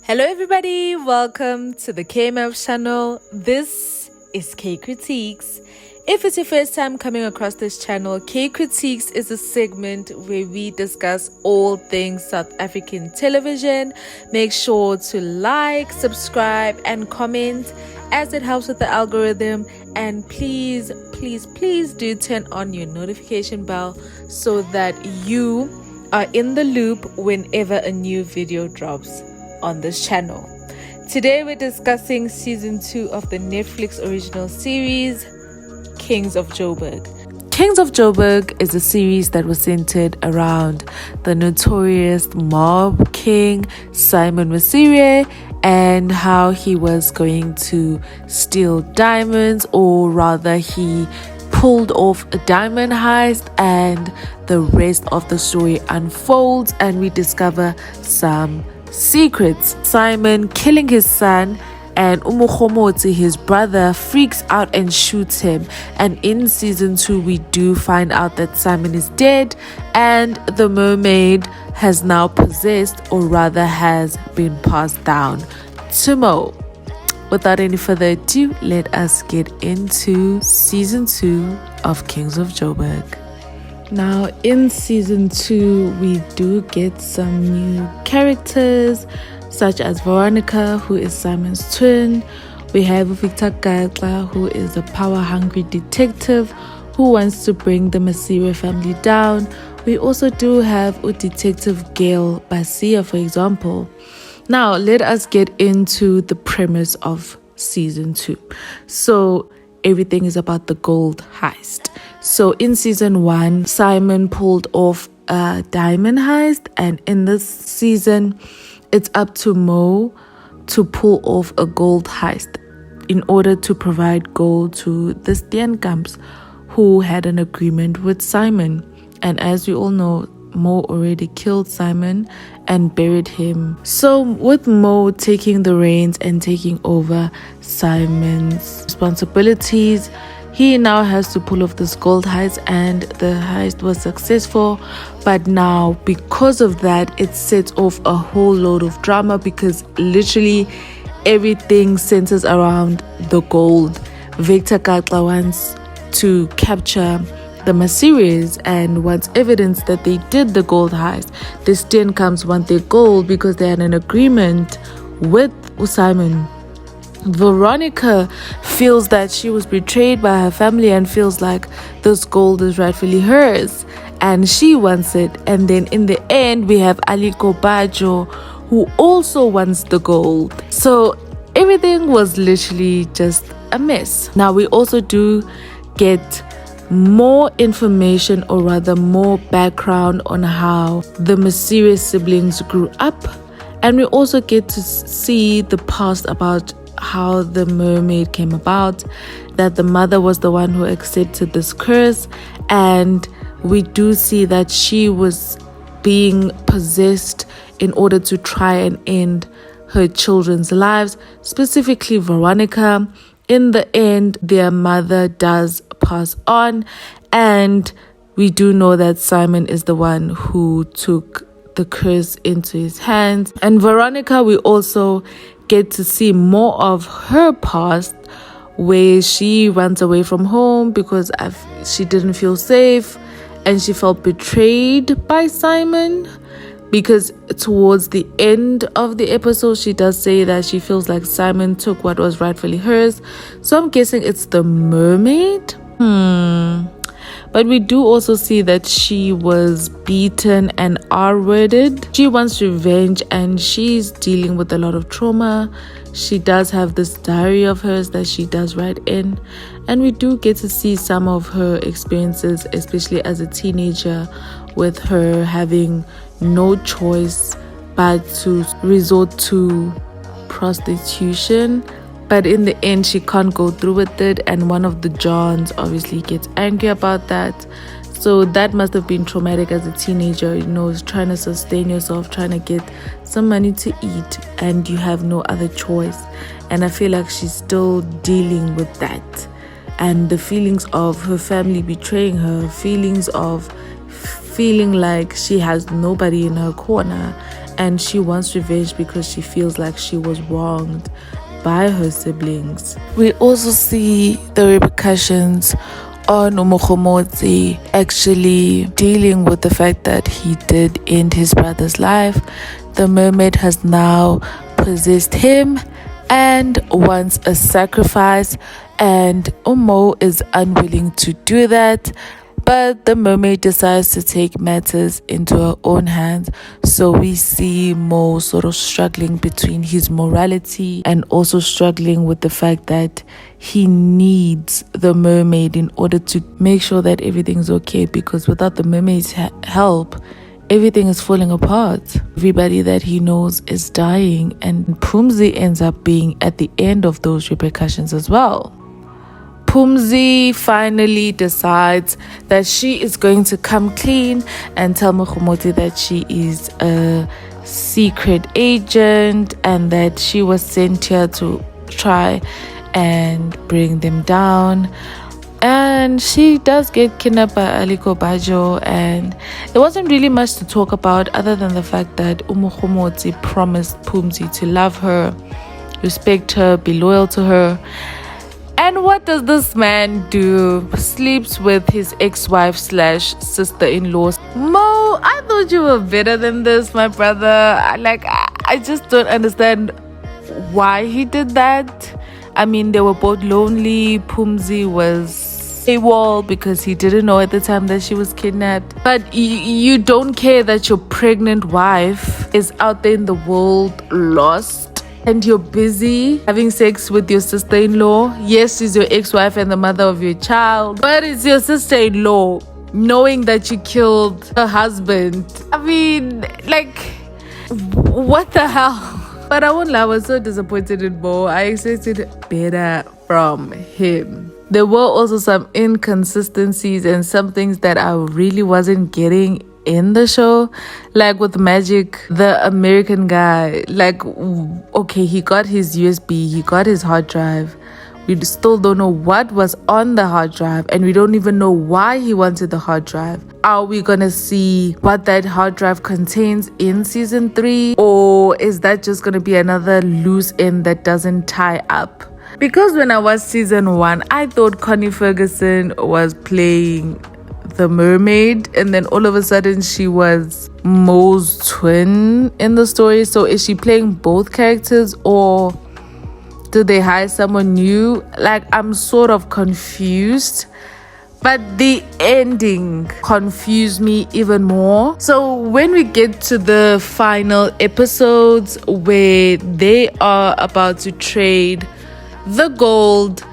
Hello everybody, welcome to the KMF channel. This is Kay Kritiques. If it's your first time coming across this channel, Kay Kritiques is a segment where we discuss all things South African television. Make sure to like, subscribe and comment as it helps with the algorithm, and please do turn on your notification bell so that you are in the loop whenever a new video drops on this channel. Today we're discussing season 2 of the Netflix original series Kings of Joburg. Kings of Joburg is a series that was centered around the notorious mob king Simon Masire and how he was going to steal diamonds, or rather he pulled off a diamond heist, and the rest of the story unfolds and we discover some secrets. Simon killing his son, and Umukhomotsi, his brother, freaks out and shoots him. And in season 2 we do find out that Simon is dead and the mermaid has now possessed, or rather has been passed down to Mo. Without any further ado, let us get into season 2 of Kings of Joburg. Now, in season 2, we do get some new characters, such as Veronica, who is Simon's twin. We have Victor Gatla, who is a power-hungry detective who wants to bring the Masire family down. We also do have Detective Gail Basia, for example. Now, let us get into the premise of season 2. So, everything is about the gold heist. So in season 1, Simon pulled off a diamond heist, and in this season, it's up to Mo to pull off a gold heist in order to provide gold to the Steenkamps, who had an agreement with Simon. And as we all know, Mo already killed Simon and buried him. So with Mo taking the reins and taking over Simon's responsibilities, he now has to pull off this gold heist, and the heist was successful. But now, because of that, it sets off a whole load of drama, because literally everything centers around the gold. Victor Gatla wants to capture the Masires and wants evidence that they did the gold heist. The Steenkamps want their gold because they had an agreement with Simon. Veronica feels that she was betrayed by her family and feels like this gold is rightfully hers and she wants it. And then in the end, we have Aliko Bajo, who also wants the gold. So everything was literally just a mess. Now we also do get more information, or rather more background on how the Masire siblings grew up, and we also get to see the past about how the mermaid came about, that the mother was the one who accepted this curse, and we do see that she was being possessed in order to try and end her children's lives, specifically Veronica. In the end, their mother does pass on, and we do know that Simon is the one who took the curse into his hands. And Veronica, we also get to see more of her past, where she runs away from home because she didn't feel safe and she felt betrayed by Simon, because towards the end of the episode she does say that she feels like Simon took what was rightfully hers. So I'm guessing it's the mermaid. But we do also see that she was beaten and R-worded. She wants revenge and she's dealing with a lot of trauma. She does have this diary of hers that she does write in, and we do get to see some of her experiences, especially as a teenager, with her having no choice but to resort to prostitution. But in the end, she can't go through with it, and one of the Johns obviously gets angry about that. So that must have been traumatic as a teenager, trying to sustain yourself, trying to get some money to eat, and you have no other choice. And I feel like she's still dealing with that. And the feelings of her family betraying her, feelings of feeling like she has nobody in her corner, and she wants revenge because she feels like she was wronged by her siblings. We also see the repercussions on Umokgomotsi actually dealing with the fact that he did end his brother's life. The mermaid has now possessed him and wants a sacrifice, and Umo is unwilling to do that, but the mermaid decides to take matters into her own hands. So we see Mo sort of struggling between his morality and also struggling with the fact that he needs the mermaid in order to make sure that everything's okay, because without the mermaid's help, everything is falling apart. Everybody that he knows is dying, and Phumzi ends up being at the end of those repercussions as well. Phumzi finally decides that she is going to come clean and tell Mokgomotsi that she is a secret agent and that she was sent here to try and bring them down. And she does get kidnapped by Aliko Bajo, and there wasn't really much to talk about other than the fact that Mokgomotsi promised Phumzi to love her, respect her, be loyal to her. And what does this man do? Sleeps with his ex-wife / sister-in-law. Mo, I thought you were better than this, my brother. I just don't understand why he did that. I mean, they were both lonely. Phumzi was AWOL because he didn't know at the time that she was kidnapped. But you don't care that your pregnant wife is out there in the world lost, and you're busy having sex with your sister-in-law. Yes, she's your ex-wife and the mother of your child, but it's your sister-in-law, knowing that you killed her husband. I mean, what the hell? But I won't lie, I was so disappointed in Mo. I expected better from him. There were also some inconsistencies and some things that I really wasn't getting in the show, like with Magic, the American guy. Okay, he got his USB, he got his hard drive. We still don't know what was on the hard drive, and we don't even know why he wanted the hard drive. Are we gonna see what that hard drive contains in season 3, or is that just gonna be another loose end that doesn't tie up? Because when I watched season 1, I thought Connie Ferguson was playing the mermaid, and then all of a sudden she was Mo's twin in the story. So is she playing both characters, or did they hire someone new? I'm sort of confused, but the ending confused me even more. So when we get to the final episodes where they are about to trade the gold,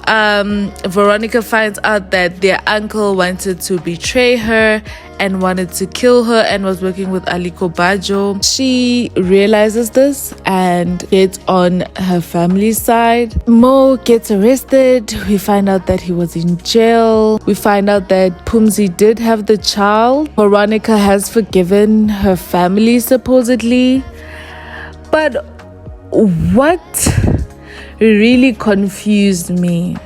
Veronica finds out that their uncle wanted to betray her and wanted to kill her and was working with Aliko Bajo. She realizes this and gets on her family's side. Mo gets arrested. We find out that he was in jail. We find out that Phumzi did have the child. Veronica has forgiven her family supposedly. But what really confused me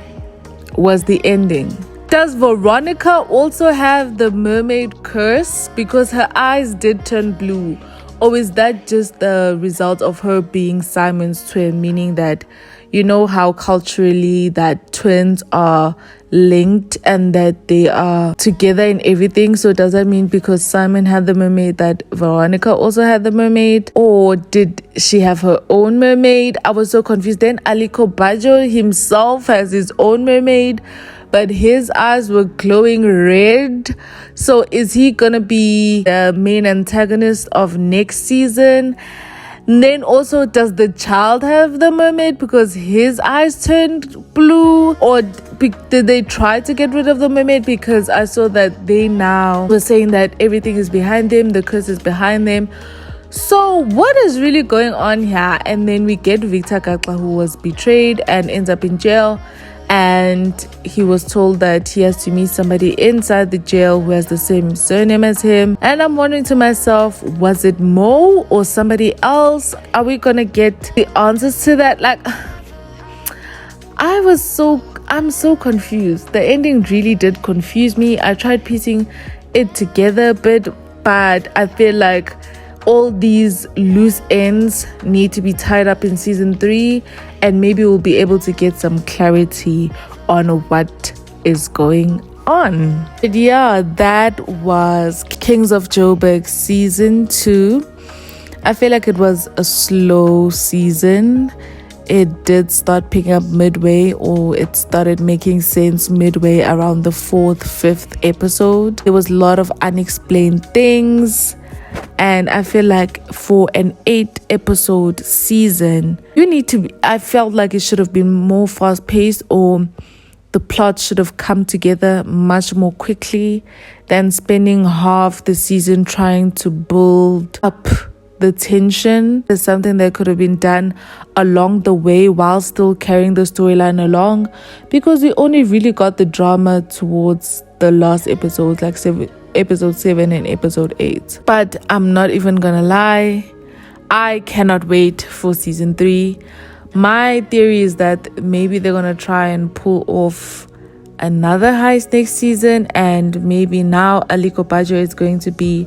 was the ending. Does Veronica also have the mermaid curse because her eyes did turn blue? Or is that just the result of her being Simon's twin, meaning that, you know how culturally that twins are linked and that they are together in everything? So does that mean because Simon had the mermaid that Veronica also had the mermaid? Or did she have her own mermaid? I was so confused. Then Aliko Bajo himself has his own mermaid, but his eyes were glowing red. So is he gonna be the main antagonist of next season? And then also, does the child have the mermaid because his eyes turned blue? Or did they try to get rid of the mermaid? Because I saw that they now were saying that everything is behind them, the curse is behind them. So what is really going on here? And then we get Victor Gatla, who was betrayed and ends up in jail. And he was told that he has to meet somebody inside the jail who has the same surname as him. And I'm wondering to myself, was it Mo or somebody else? Are we gonna get the answers to that? I'm so confused. The ending really did confuse me. I tried piecing it together a bit, but I feel like all these loose ends need to be tied up in season 3, and maybe we'll be able to get some clarity on what is going on. But yeah, that was Kings of Joburg season 2. I feel like it was a slow season. It did start picking up midway, or it started making sense midway around the 4th, 5th episode. There was a lot of unexplained things, and I feel like for an 8-episode season, I felt like it should have been more fast-paced, or the plot should have come together much more quickly than spending half the season trying to build up the tension. There's something that could have been done along the way while still carrying the storyline along, because we only really got the drama towards the last episodes, like episode 7 and episode 8. But I'm not even gonna lie, I cannot wait for season 3. My theory is that maybe they're gonna try and pull off another heist next season, and maybe now Aliko Bajo is going to be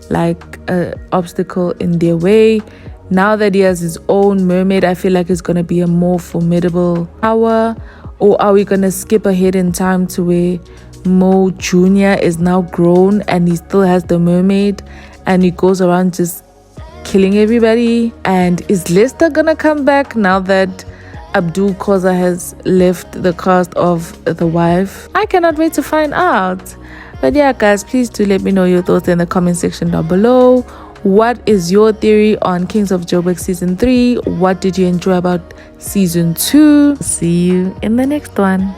like an obstacle in their way. Now that he has his own mermaid, I feel like it's going to be a more formidable power. Or are we going to skip ahead in time to where Mo Jr. is now grown and he still has the mermaid and he goes around just killing everybody? And is Lester going to come back now that Abdul Koza has left the cast of The Wife? I cannot wait to find out. But yeah, guys, please do let me know your thoughts in the comment section down below. What is your theory on Kings of Joburg season 3? What did you enjoy about season 2? See you in the next one.